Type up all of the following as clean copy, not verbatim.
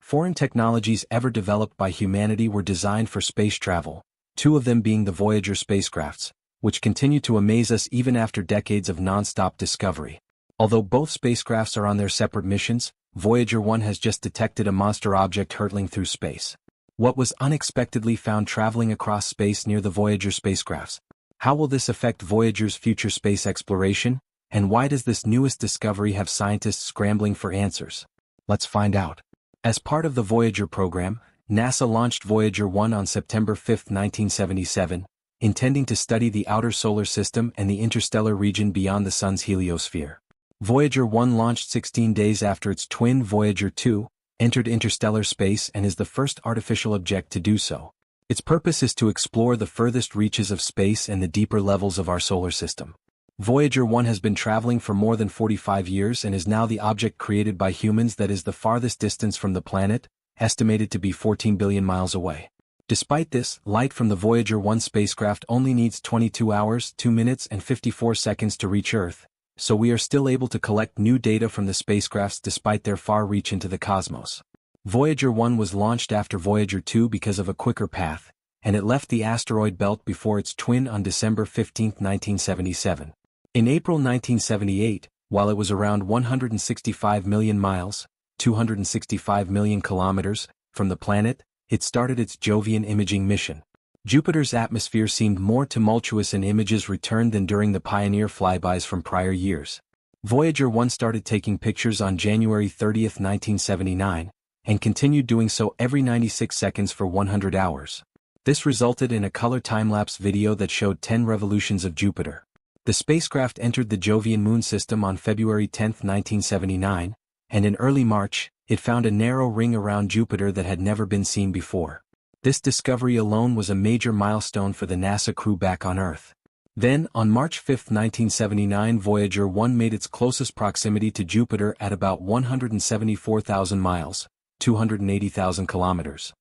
foreign technologies ever developed by humanity were designed for space travel, two of them being the Voyager spacecrafts, which continue to amaze us even after decades of non-stop discovery. Although both spacecrafts are on their separate missions, Voyager 1 has just detected a monster object hurtling through space. What was unexpectedly found traveling across space near the Voyager spacecrafts? How will this affect Voyager's future space exploration? And why does this newest discovery have scientists scrambling for answers? Let's find out. As part of the Voyager program, NASA launched Voyager 1 on September 5, 1977, intending to study the outer solar system and the interstellar region beyond the Sun's heliosphere. Voyager 1 launched 16 days after its twin Voyager 2 entered interstellar space and is the first artificial object to do so. Its purpose is to explore the furthest reaches of space and the deeper levels of our solar system. Voyager 1 has been traveling for more than 45 years and is now the object created by humans that is the farthest distance from the planet, estimated to be 14 billion miles away. Despite this, light from the Voyager 1 spacecraft only needs 22 hours, 2 minutes and 54 seconds to reach Earth, so we are still able to collect new data from the spacecrafts despite their far reach into the cosmos. Voyager 1 was launched after Voyager 2 because of a quicker path, and it left the asteroid belt before its twin on December 15, 1977. In April 1978, while it was around 165 million miles, 265 million kilometers, from the planet, it started its Jovian imaging mission. Jupiter's atmosphere seemed more tumultuous in images returned than during the Pioneer flybys from prior years. Voyager 1 started taking pictures on January 30, 1979, and continued doing so every 96 seconds for 100 hours. This resulted in a color time-lapse video that showed 10 revolutions of Jupiter. The spacecraft entered the Jovian moon system on February 10, 1979, and in early March, it found a narrow ring around Jupiter that had never been seen before. This discovery alone was a major milestone for the NASA crew back on Earth. Then, on March 5, 1979, Voyager 1 made its closest proximity to Jupiter at about 174,000 miles, 280,000 kilometers.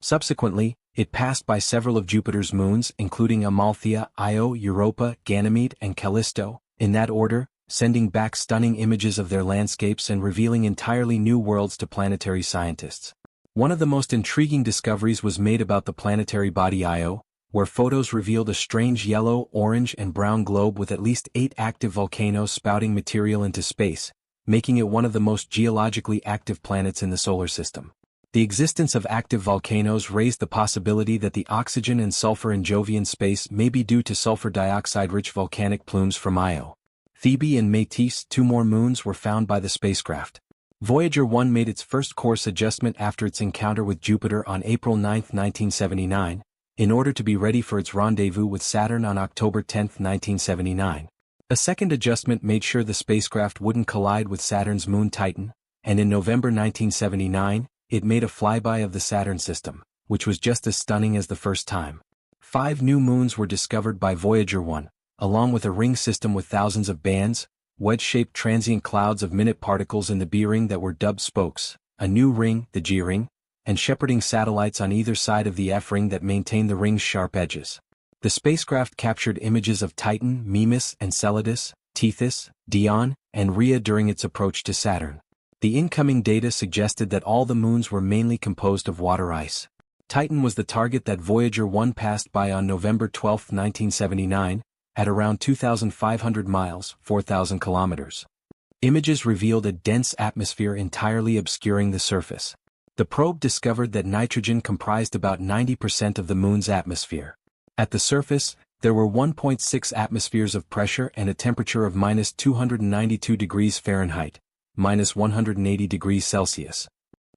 Subsequently, it passed by several of Jupiter's moons, including Amalthea, Io, Europa, Ganymede, and Callisto, in that order, sending back stunning images of their landscapes and revealing entirely new worlds to planetary scientists. One of the most intriguing discoveries was made about the planetary body Io, where photos revealed a strange yellow, orange, and brown globe with at least 8 active volcanoes spouting material into space, making it one of the most geologically active planets in the solar system. The existence of active volcanoes raised the possibility that the oxygen and sulfur in Jovian space may be due to sulfur dioxide-rich volcanic plumes from Io. Thebe and Métis, 2 more moons, were found by the spacecraft. Voyager 1 made its first course adjustment after its encounter with Jupiter on April 9, 1979, in order to be ready for its rendezvous with Saturn on October 10, 1979. A second adjustment made sure the spacecraft wouldn't collide with Saturn's moon Titan, and in November 1979, it made a flyby of the Saturn system, which was just as stunning as the first time. 5 new moons were discovered by Voyager 1, along with a ring system with thousands of bands, wedge-shaped transient clouds of minute particles in the B ring that were dubbed spokes, a new ring, the G ring, and shepherding satellites on either side of the F ring that maintain the ring's sharp edges. The spacecraft captured images of Titan, Mimas, Enceladus, Tethys, Dione, and Rhea during its approach to Saturn. The incoming data suggested that all the moons were mainly composed of water ice. Titan was the target that Voyager 1 passed by on November 12, 1979, at around 2,500 miles, 4,000 kilometers. Images revealed a dense atmosphere entirely obscuring the surface. The probe discovered that nitrogen comprised about 90% of the moon's atmosphere. At the surface, there were 1.6 atmospheres of pressure and a temperature of minus 292 degrees Fahrenheit, minus 180 degrees Celsius.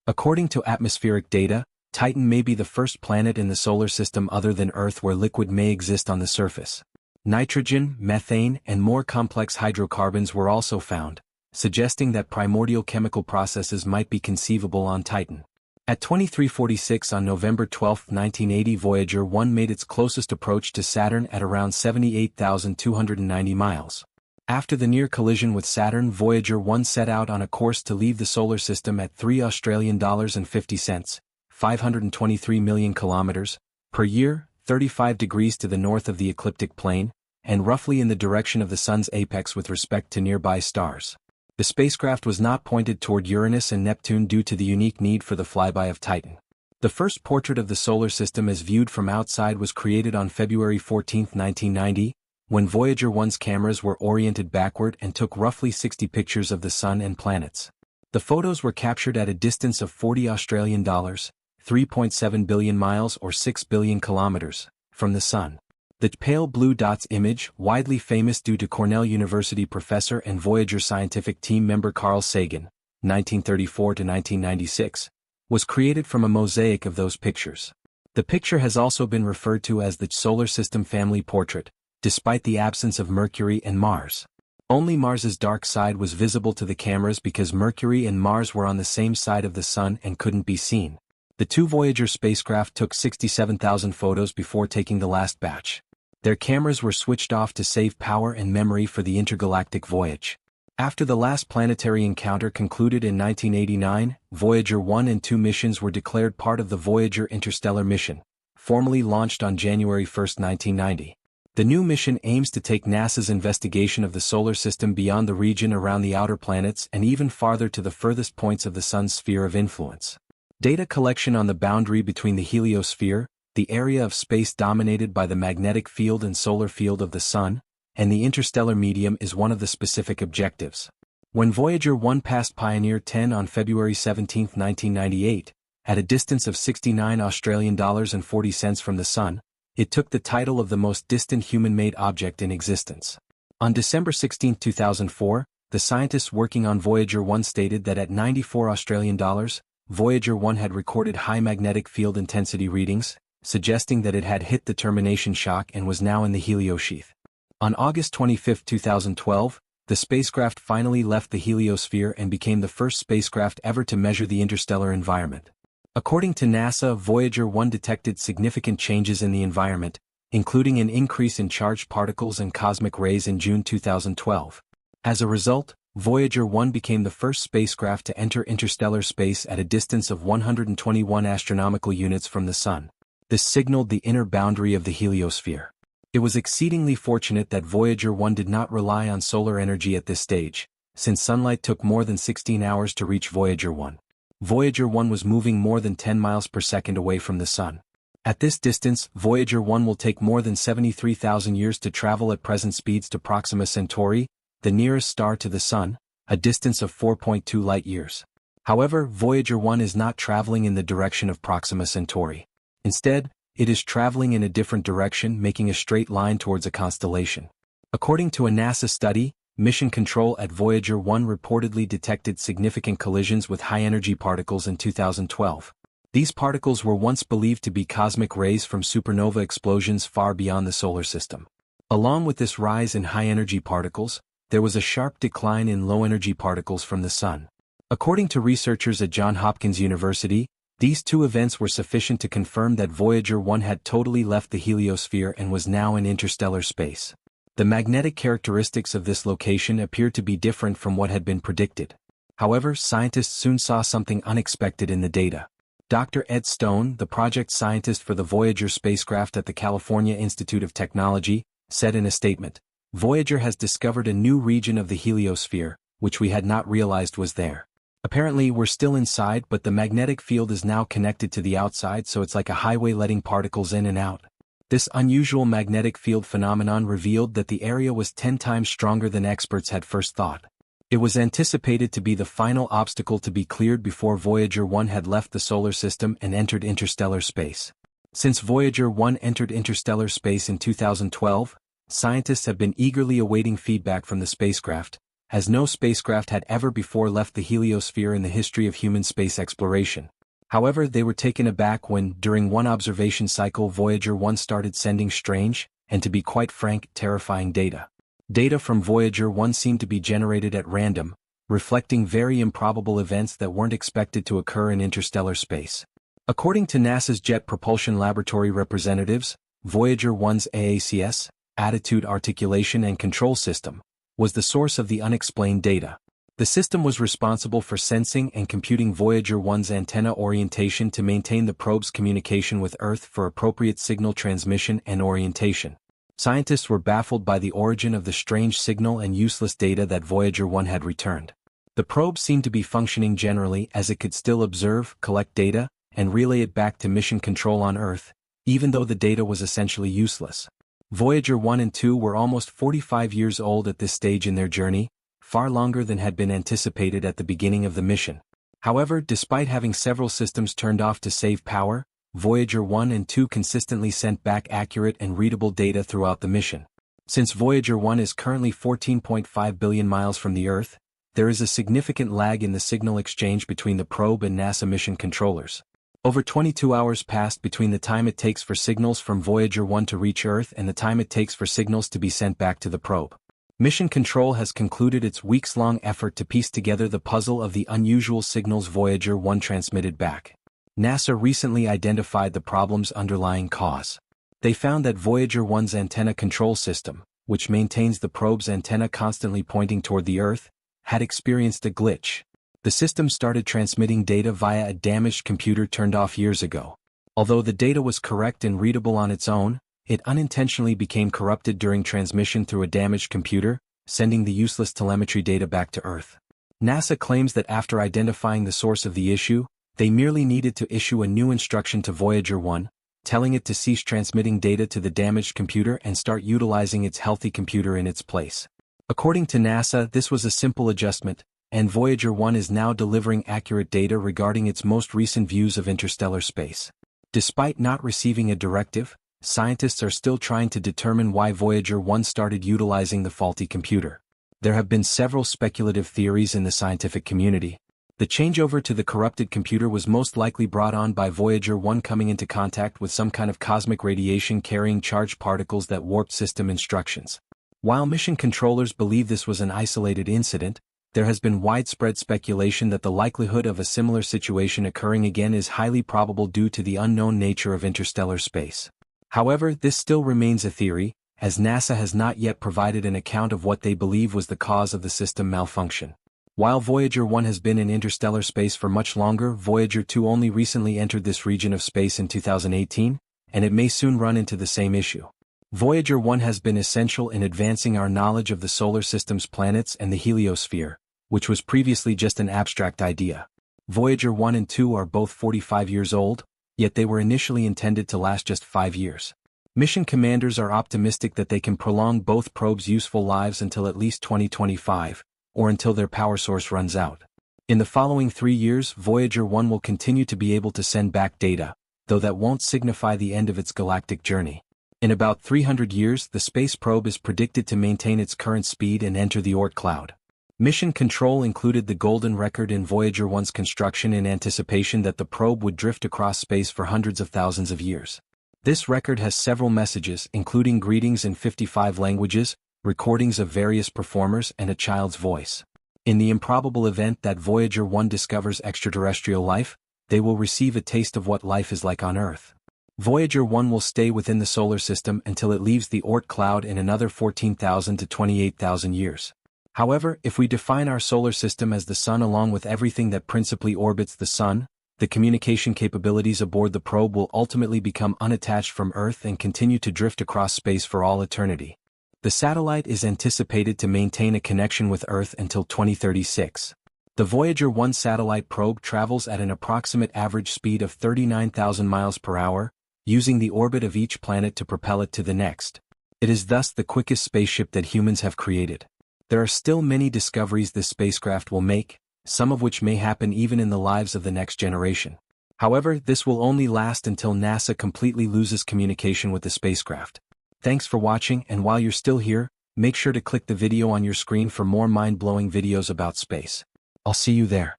According to atmospheric data, Titan may be the first planet in the solar system other than Earth where liquid may exist on the surface. Nitrogen, methane, and more complex hydrocarbons were also found, suggesting that primordial chemical processes might be conceivable on Titan. At 23:46 on November 12, 1980, Voyager 1 made its closest approach to Saturn at around 78,290 miles. After the near collision with Saturn, Voyager 1 set out on a course to leave the solar system at $3.50, 523 million kilometers, per year, 35 degrees to the north of the ecliptic plane, and roughly in the direction of the Sun's apex with respect to nearby stars. The spacecraft was not pointed toward Uranus and Neptune due to the unique need for the flyby of Titan. The first portrait of the solar system as viewed from outside was created on February 14, 1990, when Voyager 1's cameras were oriented backward and took roughly 60 pictures of the Sun and planets. The photos were captured at a distance of 40 Australian dollars, 3.7 billion miles or 6 billion kilometers, from the Sun. The pale blue dots image, widely famous due to Cornell University professor and Voyager scientific team member Carl Sagan, 1934 to 1996, was created from a mosaic of those pictures. The picture has also been referred to as the Solar System Family Portrait, despite the absence of Mercury and Mars. Only Mars's dark side was visible to the cameras because Mercury and Mars were on the same side of the Sun and couldn't be seen. The two Voyager spacecraft took 67,000 photos before taking the last batch. Their cameras were switched off to save power and memory for the intergalactic voyage. After the last planetary encounter concluded in 1989, Voyager 1 and 2 missions were declared part of the Voyager interstellar mission, formally launched on January 1, 1990. The new mission aims to take NASA's investigation of the solar system beyond the region around the outer planets and even farther to the furthest points of the Sun's sphere of influence. Data collection on the boundary between the heliosphere, the area of space dominated by the magnetic field and solar field of the Sun, and the interstellar medium is one of the specific objectives. When Voyager 1 passed Pioneer 10 on February 17, 1998, at a distance of 69 Australian dollars and 40 cents from the Sun, it took the title of the most distant human-made object in existence. On December 16, 2004, the scientists working on Voyager 1 stated that at 94 Australian dollars, Voyager 1 had recorded high magnetic field intensity readings, suggesting that it had hit the termination shock and was now in the heliosheath. On August 25, 2012, the spacecraft finally left the heliosphere and became the first spacecraft ever to measure the interstellar environment. According to NASA, Voyager 1 detected significant changes in the environment, including an increase in charged particles and cosmic rays in June 2012. As a result, Voyager 1 became the first spacecraft to enter interstellar space at a distance of 121 astronomical units from the Sun. This signaled the inner boundary of the heliosphere. It was exceedingly fortunate that Voyager 1 did not rely on solar energy at this stage, since sunlight took more than 16 hours to reach Voyager 1. Voyager 1 was moving more than 10 miles per second away from the Sun. At this distance, Voyager 1 will take more than 73,000 years to travel at present speeds to Proxima Centauri, the nearest star to the Sun, a distance of 4.2 light-years. However, Voyager 1 is not traveling in the direction of Proxima Centauri. Instead, it is traveling in a different direction, making a straight line towards a constellation. According to a NASA study, Mission Control at Voyager 1 reportedly detected significant collisions with high-energy particles in 2012. These particles were once believed to be cosmic rays from supernova explosions far beyond the solar system. Along with this rise in high-energy particles, there was a sharp decline in low-energy particles from the Sun. According to researchers at Johns Hopkins University, these two events were sufficient to confirm that Voyager 1 had totally left the heliosphere and was now in interstellar space. The magnetic characteristics of this location appeared to be different from what had been predicted. However, scientists soon saw something unexpected in the data. Dr. Ed Stone, the project scientist for the Voyager spacecraft at the California Institute of Technology, said in a statement, "Voyager has discovered a new region of the heliosphere, which we had not realized was there. Apparently we're still inside, but the magnetic field is now connected to the outside, so it's like a highway letting particles in and out." This unusual magnetic field phenomenon revealed that the area was 10 times stronger than experts had first thought. It was anticipated to be the final obstacle to be cleared before Voyager 1 had left the solar system and entered interstellar space. Since Voyager 1 entered interstellar space in 2012, scientists have been eagerly awaiting feedback from the spacecraft, as no spacecraft had ever before left the heliosphere in the history of human space exploration. However, they were taken aback when, during one observation cycle, Voyager 1 started sending strange, and to be quite frank, terrifying data. Data from Voyager 1 seemed to be generated at random, reflecting very improbable events that weren't expected to occur in interstellar space. According to NASA's Jet Propulsion Laboratory representatives, Voyager 1's AACS, Attitude Articulation and Control System, was the source of the unexplained data. The system was responsible for sensing and computing Voyager 1's antenna orientation to maintain the probe's communication with Earth for appropriate signal transmission and orientation. Scientists were baffled by the origin of the strange signal and useless data that Voyager 1 had returned. The probe seemed to be functioning generally as it could still observe, collect data, and relay it back to mission control on Earth, even though the data was essentially useless. Voyager 1 and 2 were almost 45 years old at this stage in their journey, far longer than had been anticipated at the beginning of the mission. However, despite having several systems turned off to save power, Voyager 1 and 2 consistently sent back accurate and readable data throughout the mission. Since Voyager 1 is currently 14.5 billion miles from the Earth, there is a significant lag in the signal exchange between the probe and NASA mission controllers. Over 22 hours passed between the time it takes for signals from Voyager 1 to reach Earth and the time it takes for signals to be sent back to the probe. Mission Control has concluded its weeks-long effort to piece together the puzzle of the unusual signals Voyager 1 transmitted back. NASA recently identified the problem's underlying cause. They found that Voyager 1's antenna control system, which maintains the probe's antenna constantly pointing toward the Earth, had experienced a glitch. The system started transmitting data via a damaged computer turned off years ago. Although the data was correct and readable on its own, it unintentionally became corrupted during transmission through a damaged computer, sending the useless telemetry data back to Earth. NASA claims that after identifying the source of the issue, they merely needed to issue a new instruction to Voyager 1, telling it to cease transmitting data to the damaged computer and start utilizing its healthy computer in its place. According to NASA, this was a simple adjustment, and Voyager 1 is now delivering accurate data regarding its most recent views of interstellar space. Despite not receiving a directive, scientists are still trying to determine why Voyager 1 started utilizing the faulty computer. There have been several speculative theories in the scientific community. The changeover to the corrupted computer was most likely brought on by Voyager 1 coming into contact with some kind of cosmic radiation carrying charged particles that warped system instructions. While mission controllers believe this was an isolated incident, there has been widespread speculation that the likelihood of a similar situation occurring again is highly probable due to the unknown nature of interstellar space. However, this still remains a theory, as NASA has not yet provided an account of what they believe was the cause of the system malfunction. While Voyager 1 has been in interstellar space for much longer, Voyager 2 only recently entered this region of space in 2018, and it may soon run into the same issue. Voyager 1 has been essential in advancing our knowledge of the solar system's planets and the heliosphere, which was previously just an abstract idea. Voyager 1 and 2 are both 45 years old, yet they were initially intended to last just 5 years. Mission commanders are optimistic that they can prolong both probes' useful lives until at least 2025, or until their power source runs out. In the following 3 years, Voyager 1 will continue to be able to send back data, though that won't signify the end of its galactic journey. In about 300 years, the space probe is predicted to maintain its current speed and enter the Oort cloud. Mission Control included the golden record in Voyager 1's construction in anticipation that the probe would drift across space for hundreds of thousands of years. This record has several messages, including greetings in 55 languages, recordings of various performers, and a child's voice. In the improbable event that Voyager 1 discovers extraterrestrial life, they will receive a taste of what life is like on Earth. Voyager 1 will stay within the solar system until it leaves the Oort cloud in another 14,000 to 28,000 years. However, if we define our solar system as the Sun along with everything that principally orbits the Sun, the communication capabilities aboard the probe will ultimately become unattached from Earth and continue to drift across space for all eternity. The satellite is anticipated to maintain a connection with Earth until 2036. The Voyager 1 satellite probe travels at an approximate average speed of 39,000 miles per hour, using the orbit of each planet to propel it to the next. It is thus the quickest spaceship that humans have created. There are still many discoveries this spacecraft will make, some of which may happen even in the lives of the next generation. However, this will only last until NASA completely loses communication with the spacecraft. Thanks for watching, and while you're still here, make sure to click the video on your screen for more mind-blowing videos about space. I'll see you there.